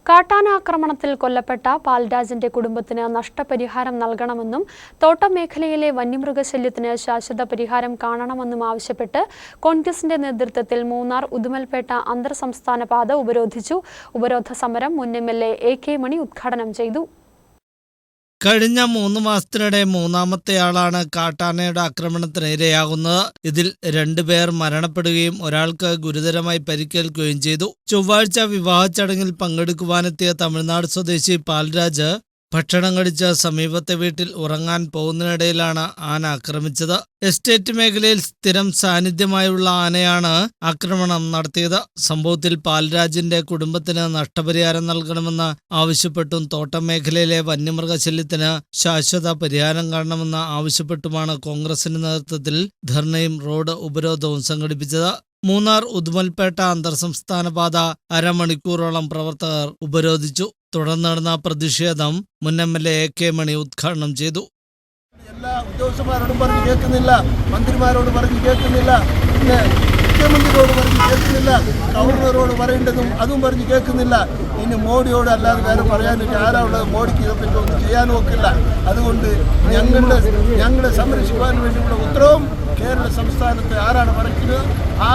കാട്ടാനാക്രമണത്തിൽ കൊല്ലപ്പെട്ട പാൽരാജിന്റെ കുടുംബത്തിന് നഷ്ടപരിഹാരം നൽകണമെന്നും തോട്ടം മേഖലയിലെ വന്യമൃഗശല്യത്തിന് ശാശ്വത പരിഹാരം കാണണമെന്നും ആവശ്യപ്പെട്ട് കോൺഗ്രസിന്റെ നേതൃത്വത്തിൽ മൂന്നാർ ഉദുമൽപേട്ട അന്തർ സംസ്ഥാന പാത ഉപരോധിച്ചു. ഉപരോധ സമരം മുൻ എംഎൽഎ AK മണി ഉദ്ഘാടനം ചെയ്തു. കഴിഞ്ഞ 3 മാസത്തിനിടെ മൂന്നാമത്തെയാളാണ് കാട്ടാനയുടെ ആക്രമണത്തിന് ഇരയാകുന്നത്. ഇതിൽ 2 പേർ മരണപ്പെടുകയും ഒരാൾക്ക് ഗുരുതരമായി പരിക്കേൽക്കുകയും ചെയ്തു. ചൊവ്വാഴ്ച വിവാഹ ചടങ്ങിൽ പങ്കെടുക്കുവാനെത്തിയ തമിഴ്നാട് സ്വദേശി പാൽരാജ് ഭക്ഷണം കഴിച്ച് സമീപത്തെ വീട്ടിൽ ഉറങ്ങാൻ പോകുന്നതിനിടയിലാണ് ആന ആക്രമിച്ചത്. എസ്റ്റേറ്റ് മേഖലയിൽ സ്ഥിരം സാന്നിധ്യമായുള്ള ആനയാണ് ആക്രമണം നടത്തിയത്. സംഭവത്തിൽ പാൽരാജിന്റെ കുടുംബത്തിന് നഷ്ടപരിഹാരം നൽകണമെന്ന് ആവശ്യപ്പെട്ടും തോട്ടം മേഖലയിലെ വന്യമൃഗശല്യത്തിന് ശാശ്വത പരിഹാരം കാണണമെന്ന് ആവശ്യപ്പെട്ടുമാണ് കോൺഗ്രസിന്റെ നേതൃത്വത്തിൽ ധർണയും റോഡ് ഉപരോധവും സംഘടിപ്പിച്ചത്. മൂന്നാർ ഉദുമൽപേട്ട അന്തർ സംസ്ഥാന പാത അരമണിക്കൂറോളം പ്രവർത്തകർ ഉപരോധിച്ചു. തുടർന്ന് നടന്ന പ്രതിഷേധം മുൻ എംഎൽഎ AK മണി ഉദ്ഘാടനം ചെയ്തു. എല്ലാ ഉദ്യോഗസ്ഥന്മാരോടും പറഞ്ഞു കേൾക്കുന്നില്ല, മന്ത്രിമാരോട് പറഞ്ഞു കേൾക്കുന്നില്ല, പിന്നെ മുഖ്യമന്ത്രിയോട് പറഞ്ഞു കേൾക്കുന്നില്ല, ഗവർണറോട് പറയേണ്ടതും അതും പറഞ്ഞു കേൾക്കുന്നില്ല. ഇനി മോഡിയോട് അല്ലാതെ വേറെ പറയാനൊക്കെ ആരാളുള്ളത്? മോഡിക്ക് ഇതൊക്കെ ഒന്നും ചെയ്യാനും ഒക്കില്ല. അതുകൊണ്ട് ഞങ്ങളെ സംരക്ഷിക്കുവാൻ വേണ്ടിയുള്ള ഉത്തരവും കേരള സംസ്ഥാനത്ത് ആരാണ് പറയുന്നത്? ആ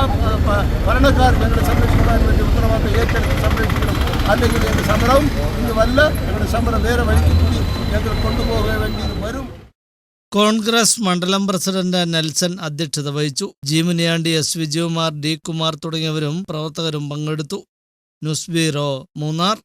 ഭരണക്കാർ ഞങ്ങളെ സംരക്ഷിക്കുവാൻ വേണ്ടി ഉത്തരവാദിത്തം ഏറ്റെടുത്ത് സംരക്ഷിക്കണം. അല്ലെങ്കിൽ ഞങ്ങളുടെ സമരം ഇന്നുമല്ല, ഞങ്ങളുടെ സമരം വേറെ വഴിക്ക് കൂടി ഞങ്ങൾ കൊണ്ടുപോകാൻ വേണ്ടി വരും. കോൺഗ്രസ് മണ്ഡലം പ്രസിഡന്റ് നെൽസൺ അധ്യക്ഷത വഹിച്ചു. G Muniyandi, S Vijayakumar, D Kumar തുടങ്ങിയവരും പ്രവർത്തകരും പങ്കെടുത്തു. News bureau, Munnar.